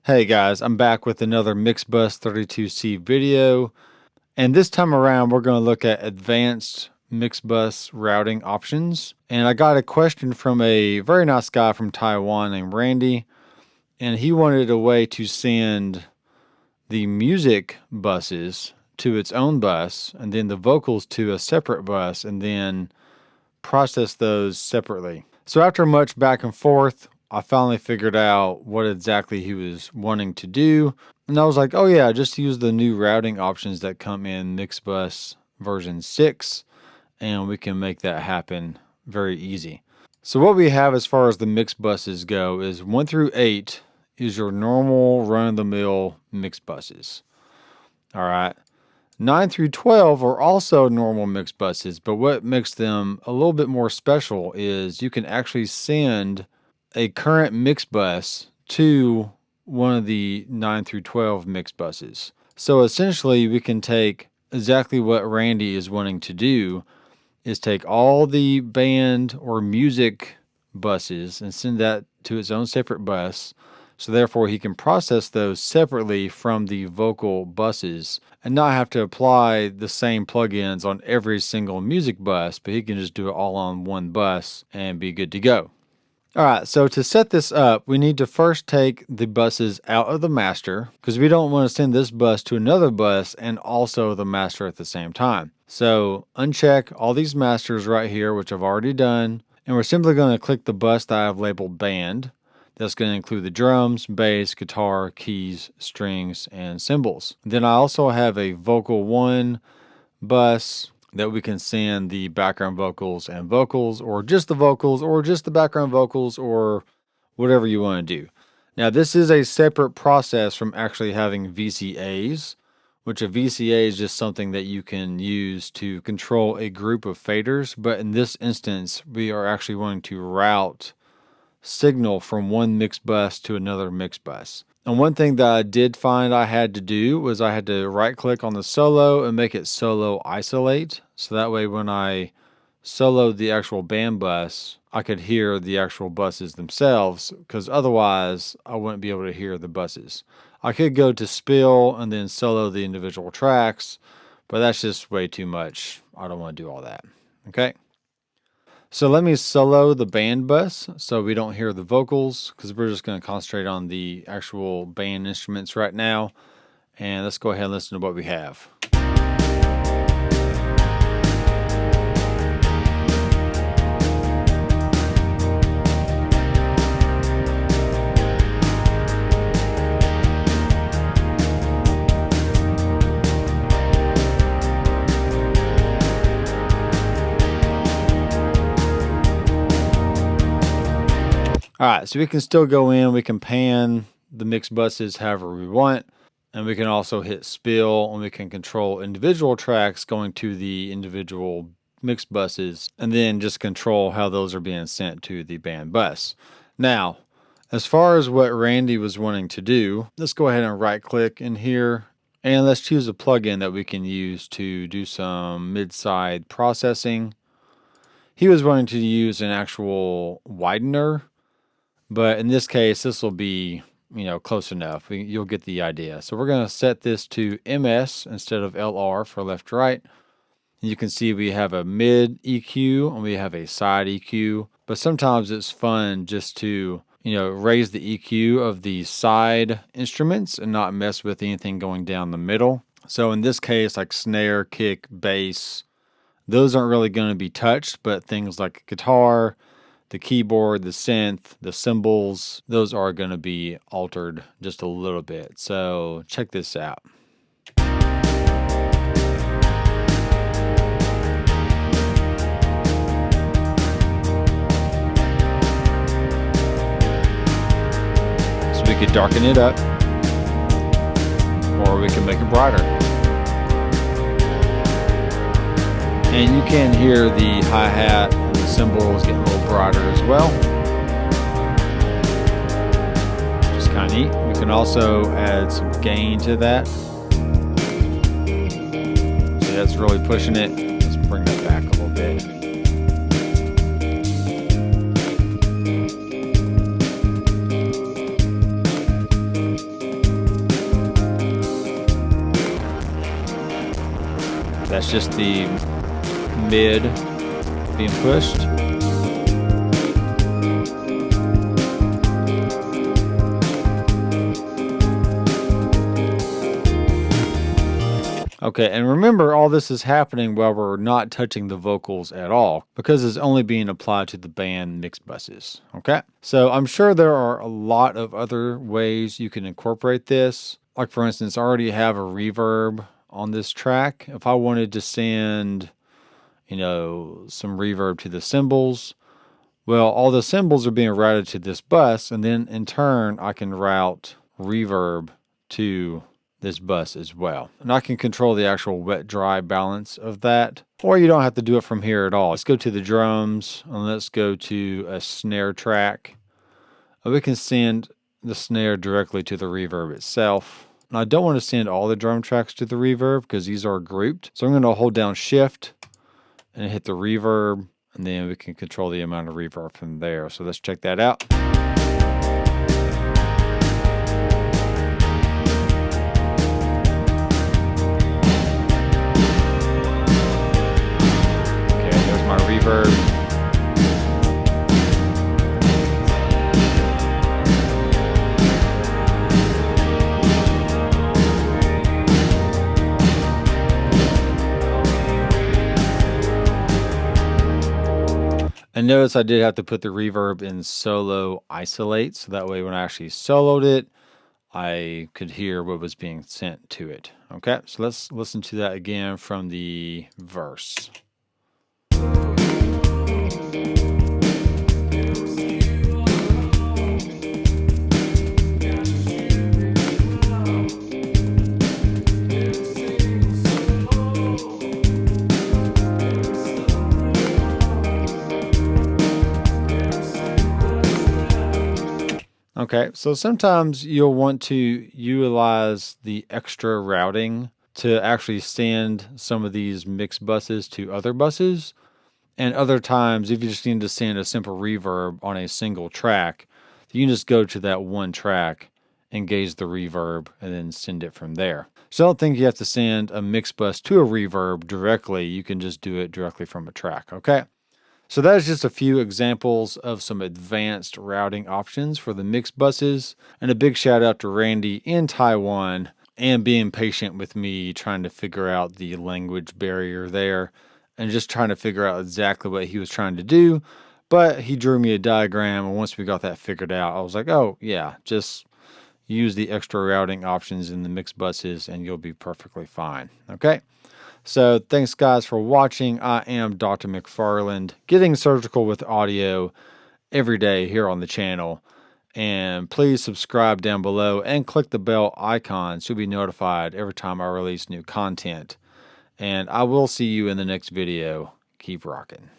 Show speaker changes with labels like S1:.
S1: Hey guys, I'm back with another Mixbus 32C video, and this time around we're going to look at advanced Mixbus routing options. And I got a question from a very nice guy from Taiwan named Randy, and he wanted a way to send the music buses to its own bus, and then the vocals to a separate bus, and then process those separately. So after much back and forth, I finally figured out what exactly he was wanting to do. And I was like, oh yeah, just use the new routing options that come in Mixbus version 6, and we can make that happen very easy. So what we have as far as the mix buses go is 1 through 8 is your normal run-of-the-mill mix buses. All right. 9 through 12 are also normal mix buses, but what makes them a little bit more special is you can actually send a current mix bus to one of the 9 through 12 mix buses. So essentially we can take exactly what Randy is wanting to do is take all the band or music buses and send that to its own separate bus. So therefore he can process those separately from the vocal buses and not have to apply the same plugins on every single music bus, but he can just do it all on one bus and be good to go. All right, so to set this up, we need to first take the buses out of the master because we don't want to send this bus to another bus and also the master at the same time. So uncheck all these masters right here, which I've already done, and we're simply going to click the bus that I've labeled band. That's going to include the drums, bass, guitar, keys, strings, and cymbals. Then I also have a vocal 1 bus that we can send the background vocals and vocals, or just the vocals, or just the background vocals, or whatever you want to do. Now, this is a separate process from actually having VCAs, which a VCA is just something that you can use to control a group of faders. But in this instance, we are actually wanting to route signal from one mix bus to another mix bus. And one thing that I did find I had to do was I had to right click on the solo and make it solo isolate. So that way when I soloed the actual band bus, I could hear the actual buses themselves, because otherwise I wouldn't be able to hear the buses. I could go to spill and then solo the individual tracks, but that's just way too much. I don't want to do all that. Okay. So let me solo the band bus so we don't hear the vocals, because we're just going to concentrate on the actual band instruments right now. And let's go ahead and listen to what we have. All right, so we can still go in, we can pan the mix buses however we want, and we can also hit spill, and we can control individual tracks going to the individual mix buses, and then just control how those are being sent to the band bus. Now, as far as what Randy was wanting to do, let's go ahead and right click in here, and let's choose a plugin that we can use to do some mid-side processing. He was wanting to use an actual widener, but in this case, this will be, close enough. You'll get the idea. So we're going to set this to MS instead of LR for left, right. And you can see we have a mid EQ and we have a side EQ. But sometimes it's fun just to, raise the EQ of the side instruments and not mess with anything going down the middle. So in this case, like snare, kick, bass, those aren't really going to be touched, but things like guitar, the keyboard, the synth, the cymbals, those are going to be altered just a little bit. So check this out. So we could darken it up, or we can make it brighter. And you can hear the hi-hat and the cymbals getting a little brighter as well. Just kind of neat. We can also add some gain to that. So that's really pushing it. Let's bring that back a little bit. that's just the mid being pushed. Okay, and remember, all this is happening while we're not touching the vocals at all, because it's only being applied to the band mix buses. Okay, so I'm sure there are a lot of other ways you can incorporate this. Like, for instance, I already have a reverb on this track. If I wanted to send, some reverb to the cymbals, well, all the cymbals are being routed to this bus, and then in turn, I can route reverb to this bus as well. And I can control the actual wet-dry balance of that. Or you don't have to do it from here at all. Let's go to the drums, and let's go to a snare track. We can send the snare directly to the reverb itself. And I don't want to send all the drum tracks to the reverb because these are grouped. So I'm going to hold down Shift and hit the reverb, and then we can control the amount of reverb from there. So let's check that out. Reverb. And notice I did have to put the reverb in solo isolate, so that way when I actually soloed it, I could hear what was being sent to it. Okay, so let's listen to that again from the verse. Okay, so sometimes you'll want to utilize the extra routing to actually send some of these mix buses to other buses. And other times, if you just need to send a simple reverb on a single track, you can just go to that one track, engage the reverb, and then send it from there. So I don't think you have to send a mix bus to a reverb directly. You can just do it directly from a track, okay? So that is just a few examples of some advanced routing options for the mix buses. And a big shout out to Randy in Taiwan and being patient with me trying to figure out the language barrier there and just trying to figure out exactly what he was trying to do. But he drew me a diagram, and once we got that figured out, I was like, oh yeah, just use the extra routing options in the mix buses and you'll be perfectly fine. Okay. So thanks guys for watching. I am Dr. Mcfarland, getting surgical with audio every day here on the channel. And please subscribe down below and click the bell icon so you'll be notified every time I release new content. And I will see you in the next video. Keep rocking.